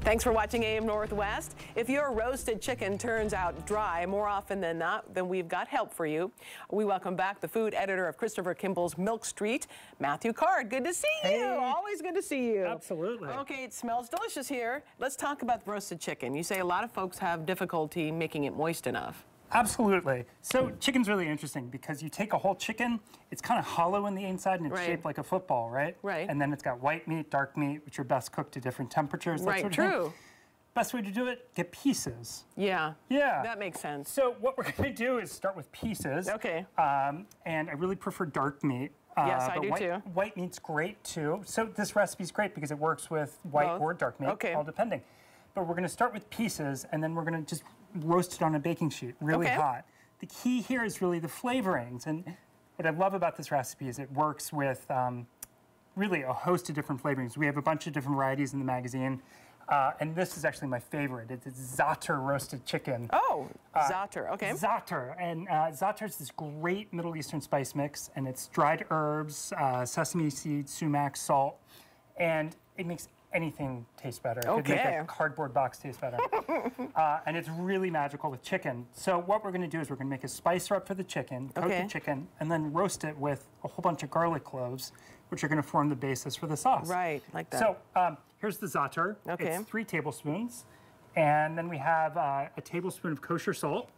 Thanks for watching AM Northwest. If your roasted chicken turns out dry more often than not, then we've got help for you. We welcome back the food editor of Christopher Kimball's Milk Street, Matthew Card. Good to see you. Always good to see you. Absolutely. Okay, it smells delicious here. Let's talk about the roasted chicken. You say a lot of folks have difficulty making it moist enough. Absolutely. So chicken's really interesting because you take a whole chicken, it's kind of hollow in the inside and it's shaped like a football, right? Right. And then it's got white meat, dark meat, which are best cooked to different temperatures. Right, true. Best way to do it, get pieces. Yeah. Yeah. That makes sense. So what we're going to do is start with pieces. Okay. And I really prefer dark meat. Yes, I do too. White meat's great too. So this recipe's great because it works with white or dark meat, all depending. But we're going to start with pieces, and then we're going to just roast it on a baking sheet, really hot. The key here is really the flavorings, and what I love about this recipe is it works with really a host of different flavorings. We have a bunch of different varieties in the magazine, and this is actually my favorite. It's za'atar roasted chicken. Oh, za'atar, okay. Za'atar, and za'atar is this great Middle Eastern spice mix, and it's dried herbs, sesame seeds, sumac, salt, and it makes anything taste better. It could make a cardboard box taste better. And it's really magical with chicken. So what we're going to do is we're going to make a spice rub for the chicken, coat the chicken, and then roast it with a whole bunch of garlic cloves, which are going to form the basis for the sauce. Right, like that. So here's the za'atar. It's 3 tablespoons. And then we have a tablespoon of kosher salt.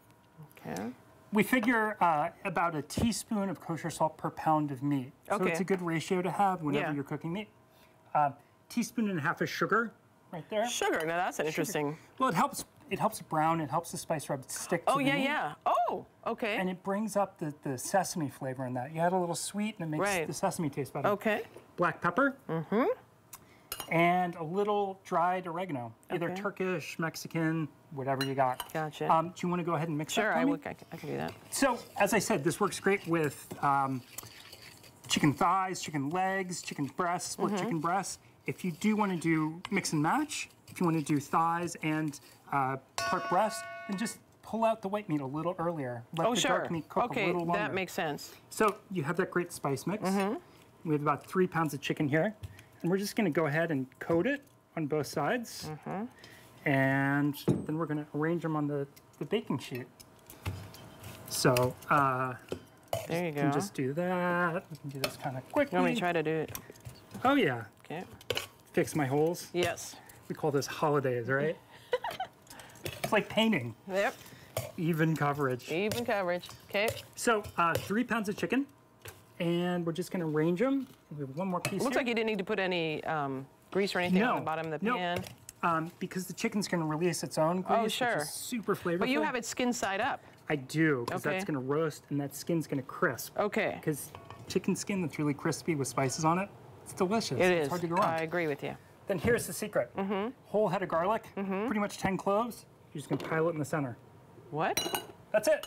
Okay. We figure about a teaspoon of kosher salt per pound of meat. So it's a good ratio to have whenever you're cooking meat. Teaspoon and a half of sugar, right there. Sugar. Now that's an interesting. Well, it helps brown. It helps the spice rub stick to the meat. Oh, okay. And it brings up the sesame flavor in that. You add a little sweet, and it makes the sesame taste better. Okay. Black pepper. And a little dried oregano, either Turkish, Mexican, whatever you got. Gotcha. Do you want to go ahead and mix that for me? I can do that. So, as I said, this works great with chicken thighs, chicken legs, chicken breasts, split chicken breasts. If you do want to do mix and match, if you want to do thighs and pork breast, then just pull out the white meat a little earlier. Let the dark meat cook a little longer. That makes sense. So you have that great spice mix. We have about 3 pounds of chicken here. And we're just going to go ahead and coat it on both sides. And then we're going to arrange them on the baking sheet. So there you go. You can just do that. We can do this kind of quickly. You want me to try to do it? Oh, yeah. Okay. Fix my holes. Yes. We call this holidays, right? It's like painting. Yep. Even coverage. Even coverage. Okay. So 3 pounds of chicken, and we're just going to arrange them. We have one more piece. Looks like you didn't need to put any grease or anything on the bottom of the pan. Because the chicken's going to release its own grease, which is super flavorful. But you have it skin side up. I do, because that's going to roast, and that skin's going to crisp. Okay. Because chicken skin that's really crispy with spices on it, it's delicious. It is. It's hard to go wrong. I agree with you. Then here's the secret. Whole head of garlic, pretty much 10 cloves. You're just going to pile it in the center. What? That's it.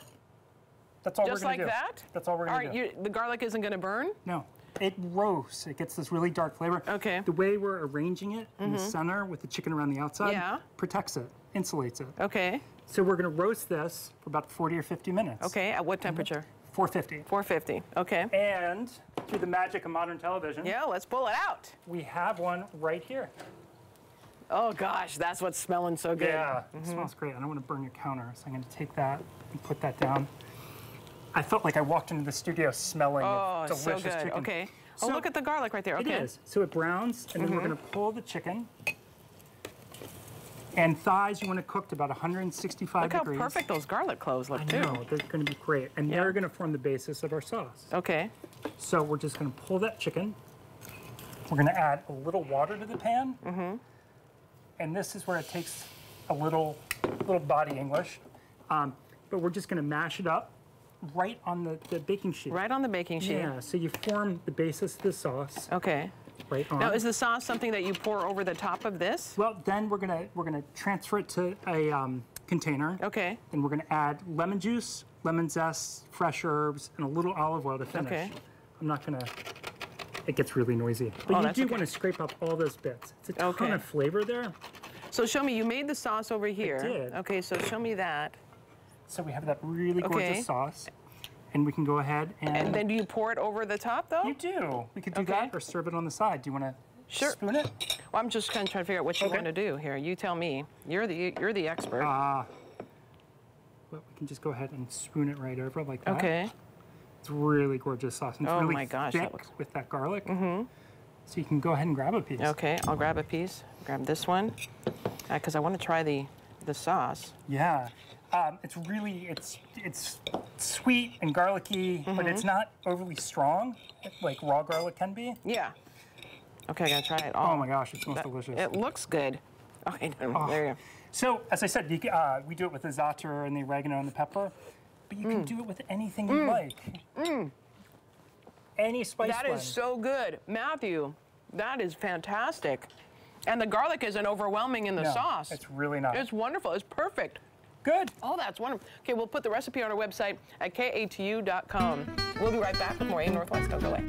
That's all we're going to do. Just like that? That's all we're going to do. The garlic isn't going to burn? No. It roasts. It gets this really dark flavor. Okay. The way we're arranging it in the center with the chicken around the outside protects it, insulates it. Okay. So we're going to roast this for about 40 or 50 minutes. Okay. At what temperature? 450. 450. Okay. And through the magic of modern television. Yeah, let's pull it out. We have one right here. Oh gosh, that's what's smelling so good. Yeah, it smells great. I don't want to burn your counter, so I'm going to take that and put that down. I felt like I walked into the studio smelling of delicious so good. chicken. Okay. So, look at the garlic right there. Okay. It is. So it browns, and then we're going to pull the chicken. And thighs, you want to cook to about 165 degrees. Look how perfect those garlic cloves look, too. I know, they're going to be great. And they're going to form the basis of our sauce. Okay. So we're just going to pull that chicken. We're going to add a little water to the pan. And this is where it takes a little body English. But we're just going to mash it up right on the baking sheet. Right on the baking sheet. Yeah, so you form the basis of the sauce. Okay. Right on. Now, is the sauce something that you pour over the top of this? Well, then we're gonna transfer it to a container. Okay. Then we're gonna add lemon juice, lemon zest, fresh herbs, and a little olive oil to finish. Okay. I'm not gonna. It gets really noisy, but you do want to scrape up all those bits. It's a ton of flavor there. So show me. You made the sauce over here. I did. Okay. So show me that. So we have that really gorgeous sauce. And we can go ahead and... And then do you pour it over the top, though? You do. We could do that or serve it on the side. Do you want to Sure. Spoon it? Well, I'm just kind of trying to figure out what you want to do here. You tell me. You're the expert. Well, we can just go ahead and spoon it right over like that. Okay. It's really gorgeous sauce. And it's really my gosh, thick that looks... with that garlic. Mm-hmm. So you can go ahead and grab a piece. Okay, I'll grab a piece. Grab this one, because I want to try the sauce. Yeah. It's really, it's sweet and garlicky, but it's not overly strong, like raw garlic can be. Yeah. Okay, I gotta try it. Oh my gosh, it smells delicious. It looks good. Okay, there you go. So, as I said, we do it with the za'atar and the oregano and the pepper, but you can do it with anything you like. Any spice blend. That is so good. Matthew, that is fantastic. And the garlic isn't overwhelming in the sauce. It's really not. It's wonderful. It's perfect. Good. Oh, that's wonderful. Okay, we'll put the recipe on our website at katu.com. We'll be right back with more AM Northwest. Don't go away.